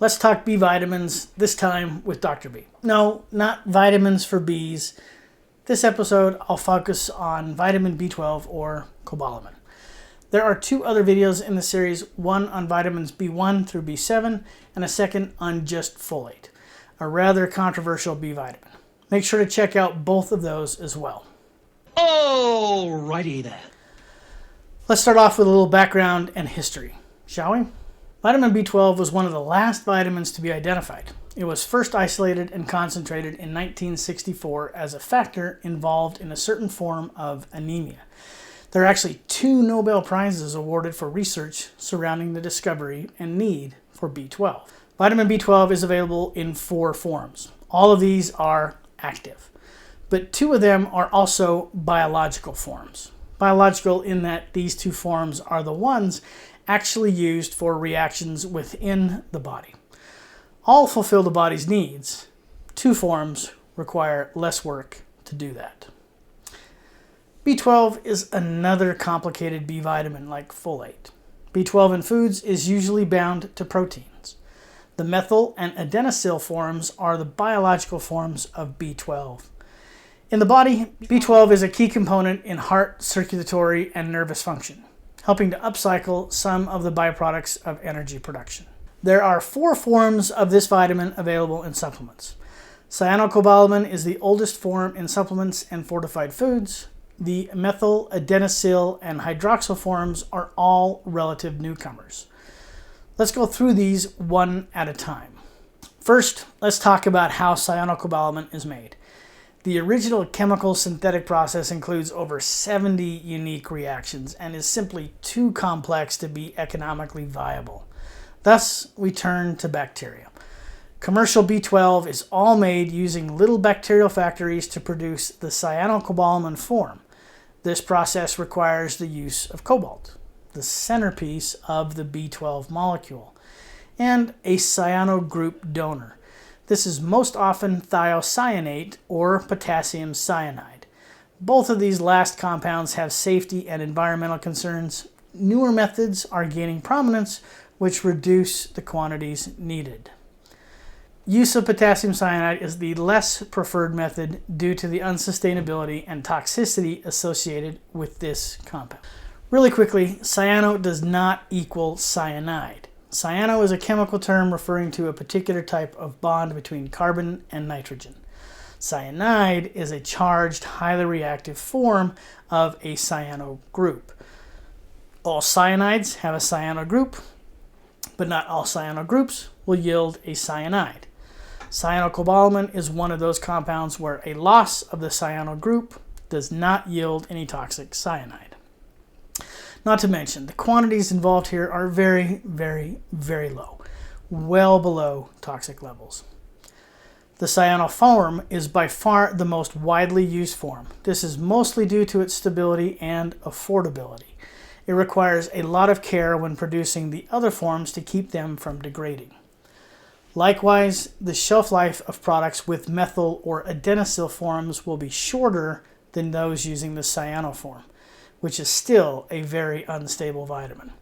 Let's talk B vitamins, this time with Dr. B. No, not vitamins for bees. This episode, I'll focus on vitamin B12 or cobalamin. There are 2 other videos in the series, one on vitamins B1 through B7, and a second on just folate, a rather controversial B vitamin. Make sure to check out both of those as well. Alrighty then. Let's start off with a little background and history, shall we? Vitamin B12 was one of the last vitamins to be identified. It was first isolated and concentrated in 1964 as a factor involved in a certain form of anemia. There are actually 2 Nobel Prizes awarded for research surrounding the discovery and need for B12. Vitamin B12 is available in 4 forms. All of these are active, but 2 of them are also biological forms. Biological in that these 2 forms are the ones actually used for reactions within the body. All fulfill the body's needs. 2 forms require less work to do that. B12 is another complicated B vitamin like folate. B12 in foods is usually bound to proteins. The methyl and adenylyl forms are the biological forms of B12. In the body, B12 is a key component in heart, circulatory, and nervous function, helping to upcycle some of the byproducts of energy production. There are 4 forms of this vitamin available in supplements. Cyanocobalamin is the oldest form in supplements and fortified foods. The methyl, adenylyl, and hydroxyl forms are all relative newcomers. Let's go through these one at a time. First, let's talk about how cyanocobalamin is made. The original chemical synthetic process includes over 70 unique reactions and is simply too complex to be economically viable. Thus, we turn to bacteria. Commercial B12 is all made using little bacterial factories to produce the cyanocobalamin form. This process requires the use of cobalt, the centerpiece of the B12 molecule, and a cyano group donor. This is most often thiocyanate or potassium cyanide. Both of these last compounds have safety and environmental concerns. Newer methods are gaining prominence, which reduce the quantities needed. Use of potassium cyanide is the less preferred method due to the unsustainability and toxicity associated with this compound. Really quickly, cyano does not equal cyanide. Cyano is a chemical term referring to a particular type of bond between carbon and nitrogen. Cyanide is a charged, highly reactive form of a cyano group. All cyanides have a cyano group, but not all cyano groups will yield a cyanide. Cyanocobalamin is one of those compounds where a loss of the cyano group does not yield any toxic cyanide. Not to mention, the quantities involved here are very, very, very low, well below toxic levels. The cyano form is by far the most widely used form. This is mostly due to its stability and affordability. It requires a lot of care when producing the other forms to keep them from degrading. Likewise, the shelf life of products with methyl or adenylyl forms will be shorter than those using the cyano form, which is still a very unstable vitamin.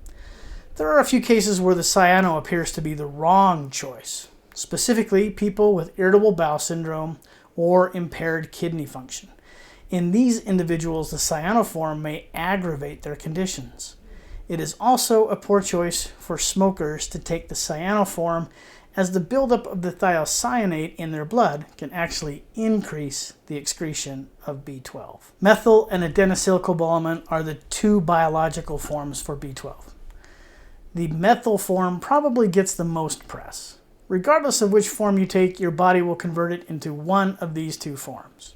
There are a few cases where the cyano appears to be the wrong choice, specifically people with irritable bowel syndrome or impaired kidney function. In these individuals, the cyano form may aggravate their conditions. It is also a poor choice for smokers to take the cyano form, as the buildup of the thiocyanate in their blood can actually increase the excretion of B12. Methyl and adenylcobalamin are the 2 biological forms for B12. The methyl form probably gets the most press. Regardless of which form you take, your body will convert it into one of these 2 forms.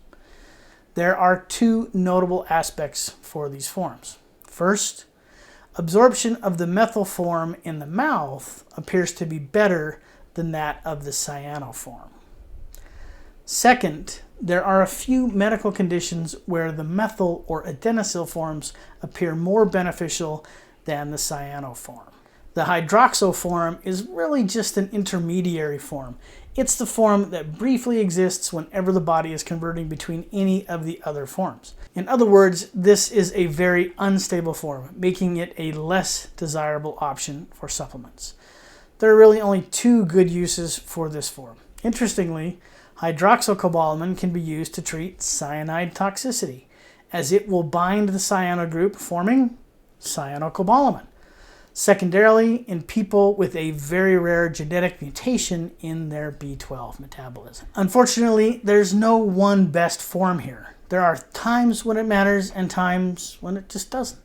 There are 2 notable aspects for these forms. First, absorption of the methyl form in the mouth appears to be better than that of the cyano form. Second, there are a few medical conditions where the methyl or adenylyl forms appear more beneficial than the cyano form. The hydroxyl form is really just an intermediary form. It's the form that briefly exists whenever the body is converting between any of the other forms. In other words, this is a very unstable form, making it a less desirable option for supplements. there are really only two good uses for this form. Interestingly, hydroxycobalamin can be used to treat cyanide toxicity, as it will bind the cyano group, forming cyanocobalamin. Secondarily, in people with a very rare genetic mutation in their B12 metabolism. Unfortunately, there's no one best form here. There are times when it matters and times when it just doesn't.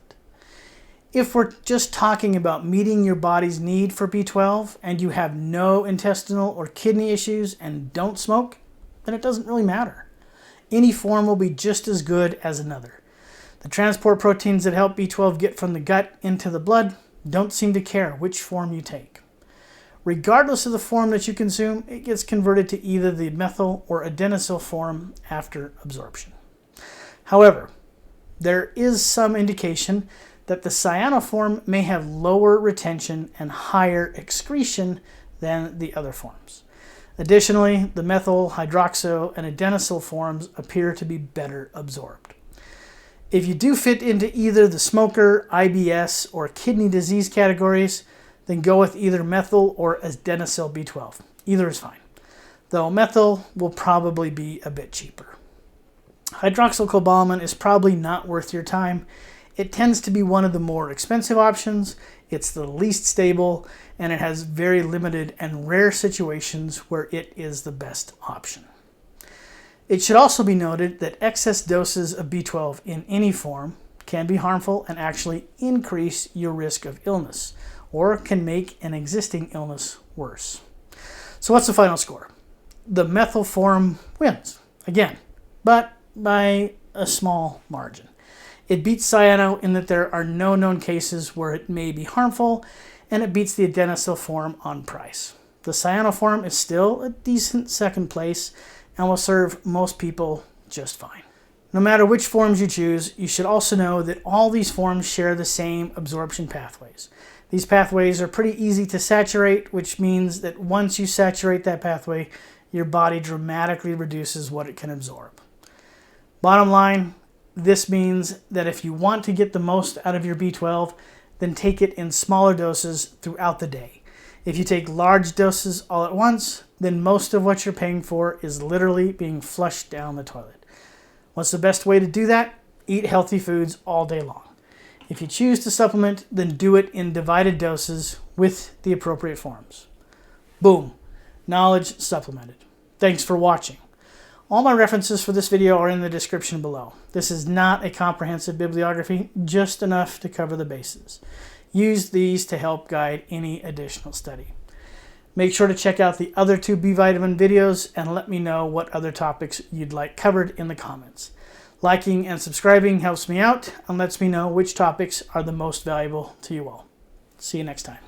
If we're just talking about meeting your body's need for B12 and you have no intestinal or kidney issues and don't smoke, then it doesn't really matter. Any form will be just as good as another. The transport proteins that help B12 get from the gut into the blood don't seem to care which form you take. Regardless of the form that you consume, it gets converted to either the methyl or adenosyl form after absorption. However, there is some indication that the cyano form may have lower retention and higher excretion than the other forms. Additionally, the methyl, hydroxy, and adenosyl forms appear to be better absorbed. If you do fit into either the smoker, IBS, or kidney disease categories, then go with either methyl or adenosyl B12. Either is fine, though methyl will probably be a bit cheaper. Hydroxycobalamin is probably not worth your time. It tends to be one of the more expensive options, it's the least stable, and it has very limited and rare situations where it is the best option. It should also be noted that excess doses of B12 in any form can be harmful and actually increase your risk of illness, or can make an existing illness worse. So what's the final score? The methyl form wins, again, but by a small margin. It beats cyano in that there are no known cases where it may be harmful, and it beats the adenosyl form on price. The cyano form is still a decent second place and will serve most people just fine. No matter which forms you choose, you should also know that all these forms share the same absorption pathways. These pathways are pretty easy to saturate, which means that once you saturate that pathway, your body dramatically reduces what it can absorb. Bottom line, this means that if you want to get the most out of your B12, then take it in smaller doses throughout the day. If you take large doses all at once, then most of what you're paying for is literally being flushed down the toilet. What's the best way to do that? Eat healthy foods all day long. If you choose to supplement, then do it in divided doses with the appropriate forms. Boom. Knowledge supplemented. Thanks for watching. All my references for this video are in the description below. This is not a comprehensive bibliography, just enough to cover the bases. Use these to help guide any additional study. Make sure to check out the other two B vitamin videos and let me know what other topics you'd like covered in the comments. Liking and subscribing helps me out and lets me know which topics are the most valuable to you all. See you next time.